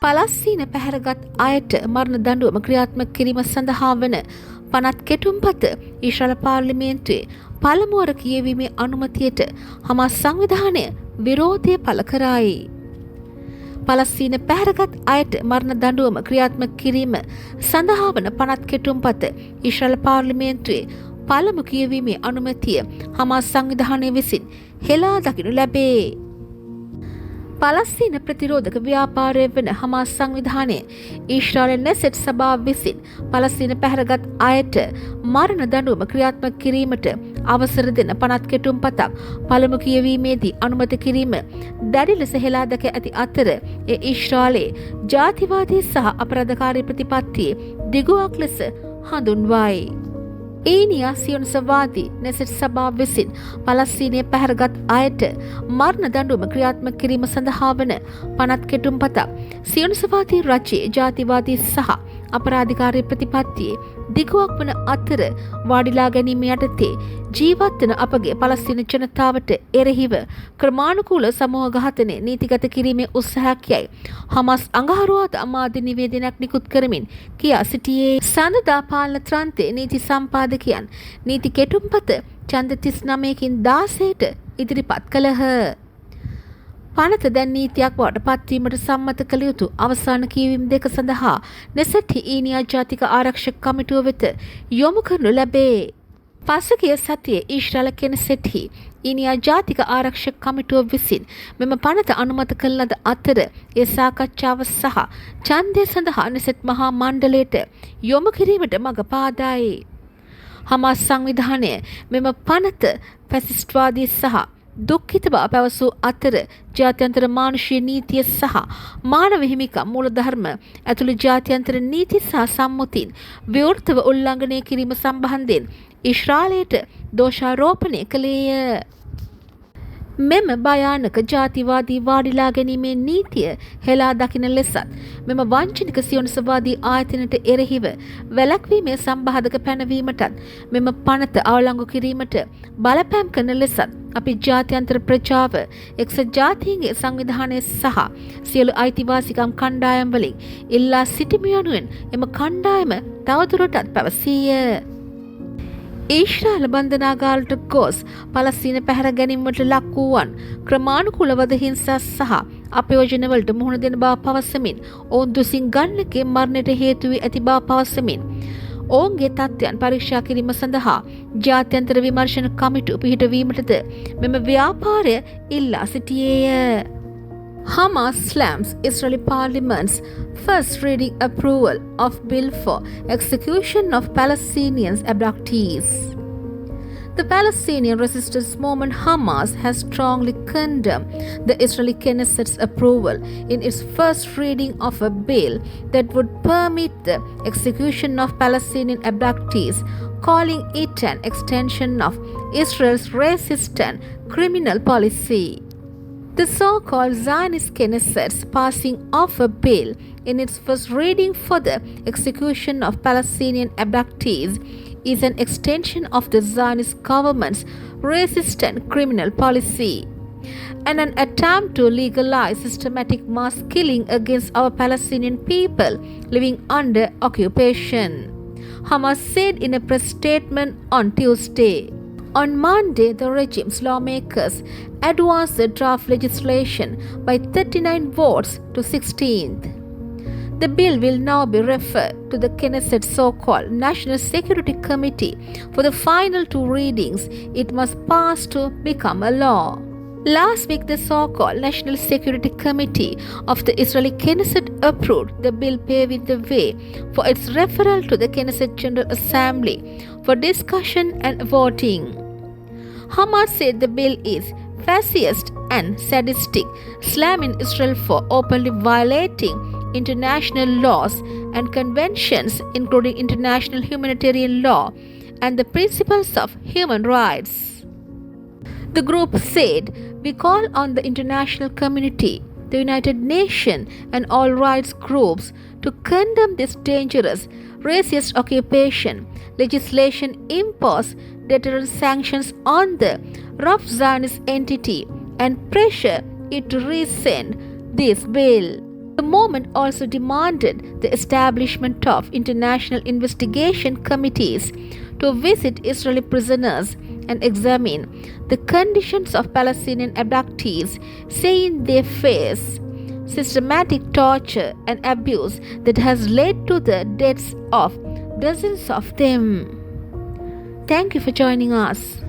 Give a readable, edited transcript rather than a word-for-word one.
පලස්තීන පැහැරගත් අයට මරණ දඬුවම ක්‍රියාත්මක කිරීම සඳහා වන පනත් කෙටුම්පත ඊශ්‍රායල් පාර්ලිමේන්තුවේ පළමුවර කියවීමේ අනුමැතියට හමාස් සංවිධානය විරෝධය පළ කරයි. පලස්තීන පැහැරගත් අයට මරණ දඬුවම ක්‍රියාත්මක කිරීම සඳහා වන පනත් කෙටුම්පත ඊශ්‍රායල් පාර්ලිමේන්තුවේ පළමු කියවීමේ අනුමැතිය හමාස් සංවිධානය විසින් හෙලා දකිනු ලැබේ. පලස්තීන ප්‍රතිරෝධක ව්‍යාපාරය වන හමාස් සංවිධානය ඊශ්‍රායල් නෙසෙට් සභාව විසින් පලස්තීන පැහැරගත් අයට මරණ දඬුවම ක්‍රියාත්මක කිරීමට අවසර දෙන පනත් කෙටුම්පතක් පළමු කියවීමේදී අනුමත කිරීම දැඩි ලෙස හෙලා දැක ඇති අතර ඒ ඊශ්‍රායලයේ ජාතිවාදී සහ අපරාධකාරී ප්‍රතිපත්තියේ දිගුවක් ලෙස හඳුන්වයි. ඊනියා සියොනිසවාදී නෙසෙට් සභාව විසින් පලස්තීනයේ පැහැරගත් අයට මරණ දඬුවම ක්‍රියාත්මක කිරීම සඳහා වන පනත් කෙටුම්පතක් සියොනිසවාදී රජයේ ජාතිවාදී සහ අපරාධකාරී ප්‍රතිපත්තියේ දිගුවක් වන අතර වාඩිලා ගැනීම යටතේ ජීවත් වන අපගේ පලස්තීන ජනතාවට එරෙහිව ක්‍රමානුකූල සමූහ ඝාතනය නීතිගත කිරීමේ උත්සාහයක් යයි හමාස් අඟහරුවාදා මාධ්‍ය නිවේදනයක් නිකුත් කරමින් කියා සිටියේ. සඳදා පාලන ත්‍රන්තයේ නීති සම්පාදකයන් නීති කෙටුම්පත ඡන්ද 39කින් 16ට ඉදිරිපත් කළහ. පනත දැන් නීතියක් බවට පත්වීමට සම්මත කළ යුතු අවසාන කියවීම් දෙක සඳහා නෙසෙට් ඊනියා ජාතික ආරක්ෂක කමිටුව වෙත යොමු කරනු ලැබේ. පසුගිය සතියේ ඊශ්‍රායල් කෙනෙසෙට් ඊනියා ජාතික ආරක්ෂක කමිටුව විසින් මෙම පනත අනුමත කළ ලද අතර ඒ සාකච්ඡාව සහ ඡන්දය සඳහා නෙසෙට් මහා මණ්ඩලයට යොමු කිරීමට මඟ පාදායි. හමාස් සංවිධානය මෙම පනත ෆැසිස්ට්වාදී සහ දුක්ඛිත බව පැවසූ අතර ජාත්‍යන්තර මානුෂීය නීතිය සහ මානව හිමිකම් මූලධර්ම ඇතුළු ජාත්‍යන්තර නීති සහ සම්මුතින් විවෘතව උල්ලංඝනය කිරීම සම්බන්ධයෙන් ඊශ්‍රායලයට දෝෂාරෝපණය කළේය. මෙම භයානක ජාතිවාදී වාඩිලා ගැනීමේ නීතිය හෙලා දකින ලෙසත් මෙම වංචනික සියොනිසවාදී ආයතනයට එරෙහිව වැළැක්වීමේ සම්බාධක පැනවීමටත් මෙම පනත අවලංගු කිරීමට බලපෑම් කරන ලෙසත් අපි ජාත්‍යන්තර ප්‍රජාව එක්සත් ජාතීන්ගේ සංවිධානය සහ සියලු අයිතිවාසිකම් කණ්ඩායම් වලින් ඉල්ලා සිටිමු යනුවෙන් එම කණ්ඩායම තවදුරටත් පැවසීය. ඊශ්‍රායල් බන්ධනාගාරයට ගොස් පලස්තීන පැහැර ගැනීමට ලක් වූවන් ක්‍රමානුකූල වද හිංසා සහ අපයෝජනවලට මුහුණ දෙන බව පවසමින් ඔවුන් දුසින් ගණනකින් මරණයට හේතු වී ඇති බව පවසමින් ඔවුන්ගේ තත්ත්වයන් පරීක්ෂා කිරීම සඳහා ජාත්‍යන්තර විමර්ශන කමිටු පිහිටවීමටද මෙම ව්‍යාපාරය ඉල්ලා සිටියේය. Hamas slams Israeli Parliament's first reading approval of bill for execution of Palestinian abductees. The Palestinian resistance movement Hamas has strongly condemned the Israeli Knesset's approval in its first reading of a bill that would permit the execution of Palestinian abductees, calling it an extension of Israel's racist and criminal policy. The so-called Zionist Knesset's passing of a bill in its first reading for the execution of Palestinian abductees is an extension of the Zionist government's racist and criminal policy and an attempt to legalize systematic mass killing against our Palestinian people living under occupation, Hamas said in a press statement on Tuesday. On Monday, the regime's lawmakers advanced the draft legislation by 39 votes to 16th. The bill will now be referred to the Knesset's so-called National Security Committee for the final two readings it must pass to become a law. Last week, the so-called National Security Committee of the Israeli Knesset approved the bill, paving the way for its referral to the Knesset General Assembly for discussion and voting. Hamas said the bill is fascist and sadistic, slamming Israel for openly violating international laws and conventions, including international humanitarian law and the principles of human rights. The group said, "We call on the international community, the United Nations, and all rights groups to condemn this dangerous racist occupation legislation, impose deterrent sanctions on the rough Zionist entity, and pressure it to rescind this bill." The movement also demanded the establishment of international investigation committees to visit Israeli prisoners and examine the conditions of Palestinian abductees, saying they face systematic torture and abuse that has led to the deaths of dozens of them. Thank you for joining us.